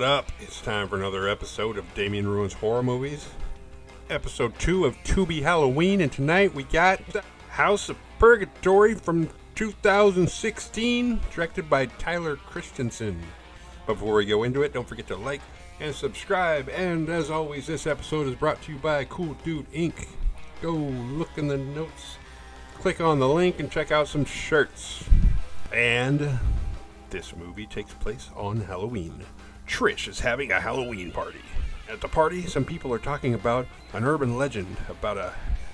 up? It's time for another episode of Damien Ruins Horror Movies. Episode 2 of Tubi Halloween, and tonight we got House of Purgatory from 2016, directed by Tyler Christensen. But before we go into it, don't forget to like and subscribe, and as always, this episode is brought to you by Cool Dude Inc. Go look in the notes, click on the link, and check out some shirts. And this movie takes place on Halloween. Trish is having a Halloween party. At the party, some people are talking about an urban legend about a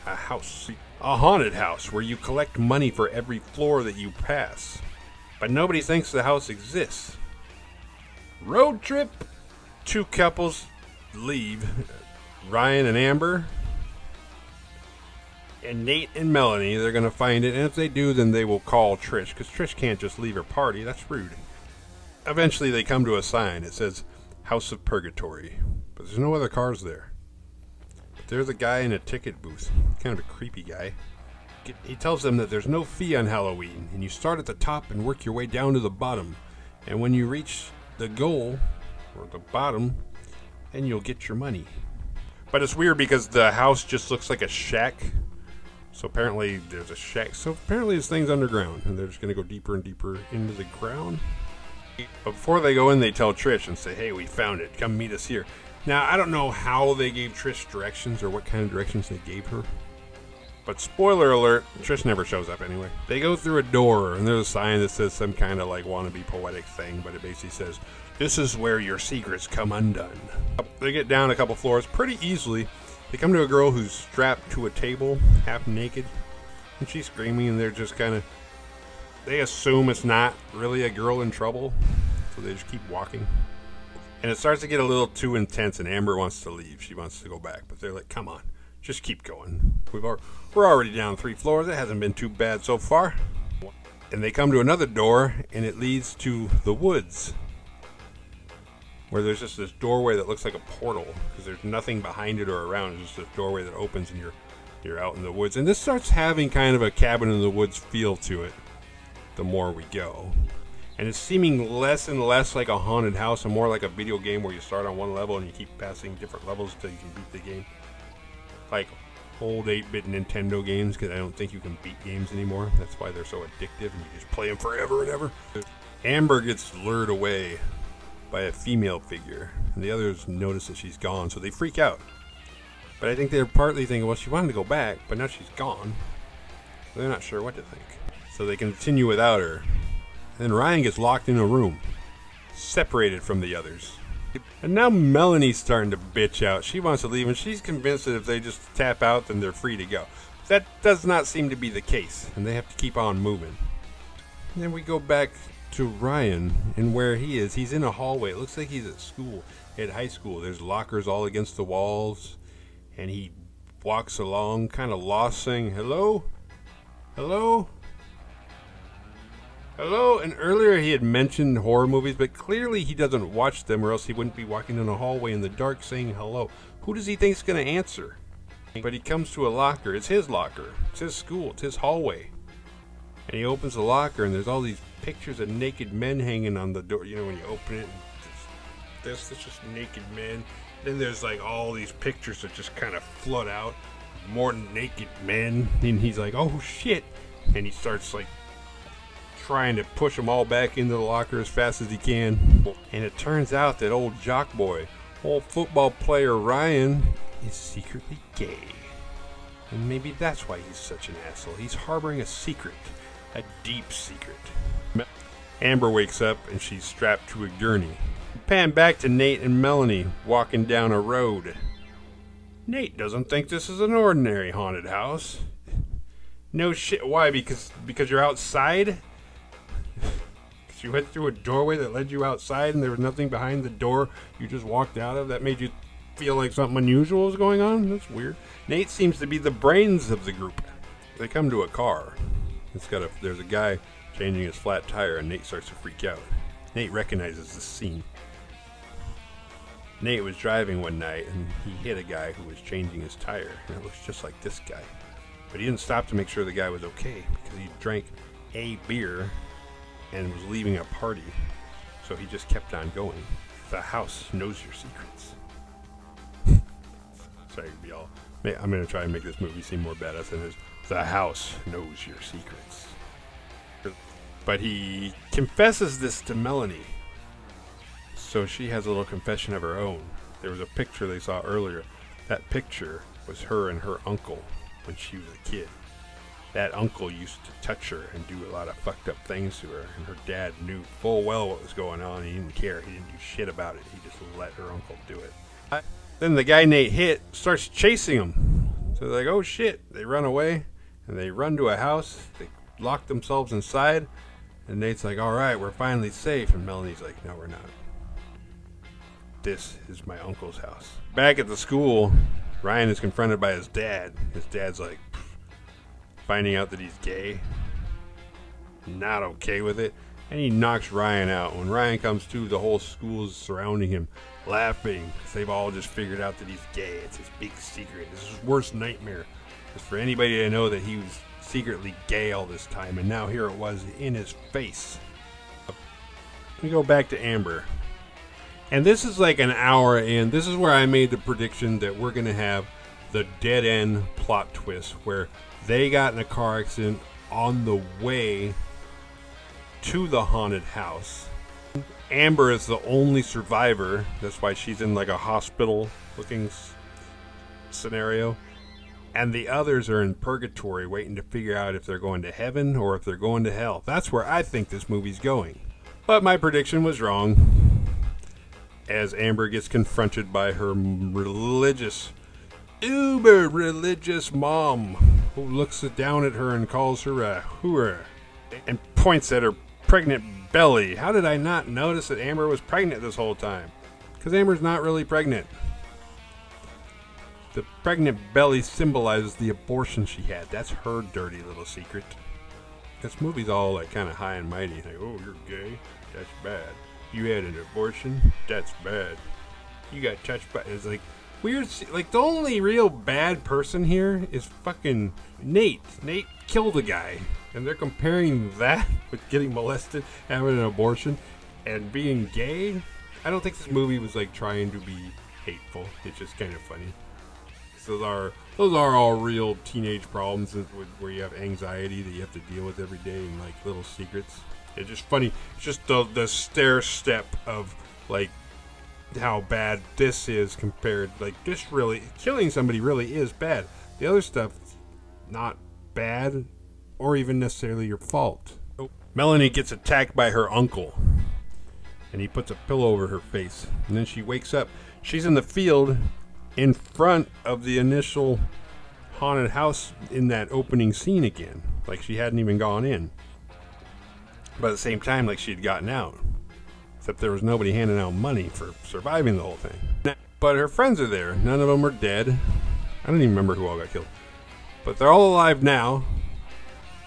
house. A haunted house where you collect money for every floor that you pass. But nobody thinks the house exists. Road trip. Two couples leave. Ryan and Amber. And Nate and Melanie, they're going to find it. And if they do, then they will call Trish. Because Trish can't just leave her party. That's rude. Eventually, they come to a sign. It says, House of Purgatory. But there's no other cars there. But there's a guy in a ticket booth. Kind of a creepy guy. He tells them that there's no fee on Halloween. And you start at the top and work your way down to the bottom. And when you reach the goal, or the bottom, then you'll get your money. But it's weird because the house just looks like a shack. So apparently there's a shack. So apparently this thing's underground. And they're just going to go deeper and deeper into the ground. But before they go in, they tell Trish and say, hey, we found it. Come meet us here. Now, I don't know how they gave Trish directions or what kind of directions they gave her. But spoiler alert, Trish never shows up anyway. They go through a door, and there's a sign that says some kind of like wannabe poetic thing, but it basically says, this is where your secrets come undone. They get down a couple floors pretty easily. They come to a girl who's strapped to a table, half naked, and she's screaming, and they're just kind of, they assume it's not really a girl in trouble, so they just keep walking. And it starts to get a little too intense, and Amber wants to leave. She wants to go back, but they're like, come on, just keep going. We're already down 3 floors. It hasn't been too bad so far. And they come to another door, and it leads to the woods, where there's just this doorway that looks like a portal, because there's nothing behind it or around. It's just this doorway that opens, and you're out in the woods. And this starts having kind of a cabin in the woods feel to it the more we go. And it's seeming less and less like a haunted house and more like a video game where you start on one level and you keep passing different levels until you can beat the game. Like old 8-bit Nintendo games, because I don't think you can beat games anymore. That's why they're so addictive and you just play them forever and ever. Amber gets lured away by a female figure, and the others notice that she's gone, so they freak out. But I think they're partly thinking, well, she wanted to go back, but now she's gone. They're not sure what to think. So they continue without her. And then Ryan gets locked in a room, separated from the others. And now Melanie's starting to bitch out. She wants to leave, and she's convinced that if they just tap out, then they're free to go. That does not seem to be the case, and they have to keep on moving. And then we go back to Ryan, and where he is, he's in a hallway. It looks like he's at school, at high school. There's lockers all against the walls, and he walks along, kind of lost, saying, hello? Hello? Hello? And earlier he had mentioned horror movies, but clearly he doesn't watch them, or else he wouldn't be walking in a hallway in the dark saying hello. Who does he think is going to answer? But he comes to a locker. It's his locker. It's his school. It's his hallway. And he opens the locker, and there's all these pictures of naked men hanging on the door. You know, when you open it, it's just naked men. Then there's like all these pictures that just kind of flood out. More naked men. And he's like, oh shit. And he starts like trying to push them all back into the locker as fast as he can. And it turns out that old jock boy, old football player Ryan, is secretly gay. And maybe that's why he's such an asshole. He's harboring a secret. A deep secret. Amber wakes up and she's strapped to a gurney. Pan back to Nate and Melanie walking down a road. Nate doesn't think this is an ordinary haunted house. No shit. Why? Because you're outside? Because you went through a doorway that led you outside and there was nothing behind the door you just walked out of? That made you feel like something unusual was going on? That's weird. Nate seems to be the brains of the group. They come to a car. There's a guy changing his flat tire, and Nate starts to freak out. Nate recognizes the scene. Nate was driving one night, and he hit a guy who was changing his tire, and it looks just like this guy. But he didn't stop to make sure the guy was okay, because he drank a beer and was leaving a party. So he just kept on going. The house knows your secrets. Sorry to be all. I'm going to try and make this movie seem more badass than it is. The house knows your secrets. But he confesses this to Melanie. So she has a little confession of her own. There was a picture they saw earlier. That picture was her and her uncle when she was a kid. That uncle used to touch her and do a lot of fucked up things to her. And her dad knew full well what was going on. He didn't care. He didn't do shit about it. He just let her uncle do it. Then the guy Nate hit starts chasing him. So they're like, oh shit. They run away. And they run to a house. They lock themselves inside. And Nate's like, all right, we're finally safe. And Melanie's like, no, we're not. This is my uncle's house. Back at the school, Ryan is confronted by his dad. His dad's like, finding out that he's gay. Not okay with it. And he knocks Ryan out. When Ryan comes to, the whole school's surrounding him, laughing. Because they've all just figured out that he's gay. It's his big secret. This is his worst nightmare. It's for anybody to know that he was secretly gay all this time. And now here it was in his face. We go back to Amber. And this is like an hour in. This is where I made the prediction that we're going to have the dead end plot twist where they got in a car accident on the way to the haunted house. Amber is the only survivor. That's why she's in like a hospital looking scenario. And the others are in purgatory waiting to figure out if they're going to heaven or if they're going to hell. That's where I think this movie's going. But my prediction was wrong. As Amber gets confronted by her uber religious mom, who looks down at her and calls her a hooer and points at her pregnant belly. How did I not notice that Amber was pregnant this whole time? Because Amber's not really pregnant. The pregnant belly symbolizes the abortion she had. That's her dirty little secret. This movie's all like kind of high and mighty. Like, oh, you're gay? That's bad. You had an abortion? That's bad. You got touched by... It's like weird. Like the only real bad person here is fucking Nate. Nate killed a guy. And they're comparing that with getting molested, having an abortion, and being gay. I don't think this movie was like trying to be hateful. It's just kind of funny. Those are all real teenage problems where you have anxiety that you have to deal with every day and like little secrets. It's just funny. It's just the stair step of like how bad this is compared. Like this really killing somebody really is bad. The other stuff, not bad or even necessarily your fault. Melanie gets attacked by her uncle, and he puts a pillow over her face, and then she wakes up. She's in the field in front of the initial haunted house in that opening scene again, like she hadn't even gone in. But at the same time, like she'd gotten out. Except there was nobody handing out money for surviving the whole thing. But her friends are there. None of them are dead. I don't even remember who all got killed. But they're all alive now.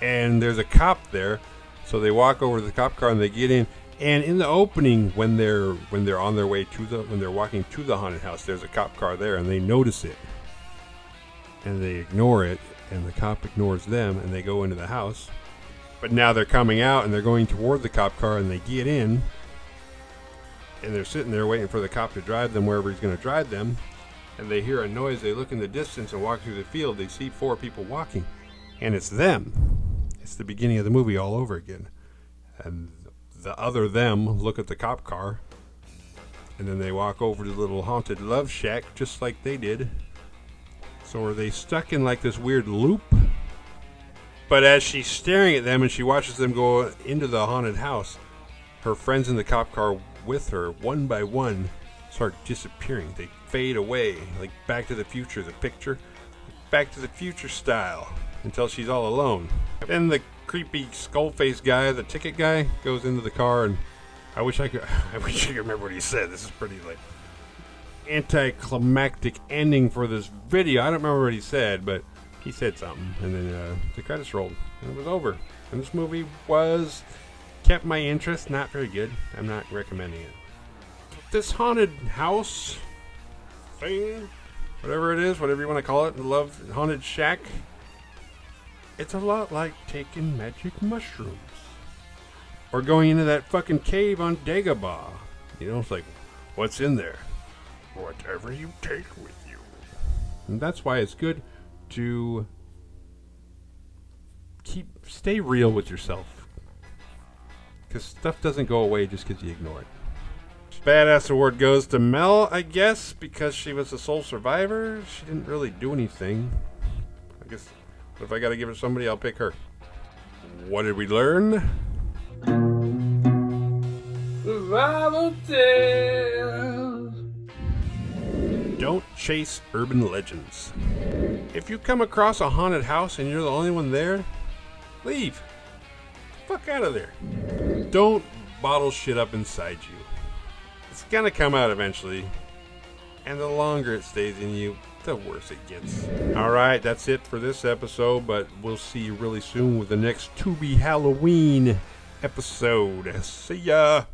And there's a cop there. So they walk over to the cop car and they get in. And in the opening, when they're on their way when they're walking to the haunted house, there's a cop car there and they notice it. And they ignore it. And the cop ignores them and they go into the house. But now they're coming out and they're going toward the cop car and they get in. And they're sitting there waiting for the cop to drive them wherever he's going to drive them. And they hear a noise. They look in the distance and walk through the field. They see 4 people walking. And it's them. It's the beginning of the movie all over again. And the other them look at the cop car. And then they walk over to the little haunted love shack just like they did. So are they stuck in like this weird loop? But as she's staring at them and she watches them go into the haunted house, her friends in the cop car with her, one by one, start disappearing. They fade away, like Back to the Future, the picture. Back to the Future style, until she's all alone. Then the creepy skull-faced guy, the ticket guy, goes into the car, and I wish I could remember what he said. This is pretty, like, anticlimactic ending for this video. I don't remember what he said, but he said something, and then the credits rolled, and it was over. And this movie kept my interest. Not very good. I'm not recommending it. This haunted house thing, whatever it is, whatever you want to call it, the haunted shack, it's a lot like taking magic mushrooms. Or going into that fucking cave on Dagobah. You know, it's like, What's in there? Whatever you take with you. And that's why it's good to stay real with yourself. Because stuff doesn't go away just because you ignore it. Badass award goes to Mel, I guess, because she was the sole survivor. She didn't really do anything. I guess if I gotta give it to somebody, I'll pick her. What did we learn? Survival tales. Don't chase urban legends. If you come across a haunted house and you're the only one there, leave. Fuck out of there. Don't bottle shit up inside you. It's gonna come out eventually. And the longer it stays in you, the worse it gets. Alright, that's it for this episode, but we'll see you really soon with the next To Be Halloween episode. See ya!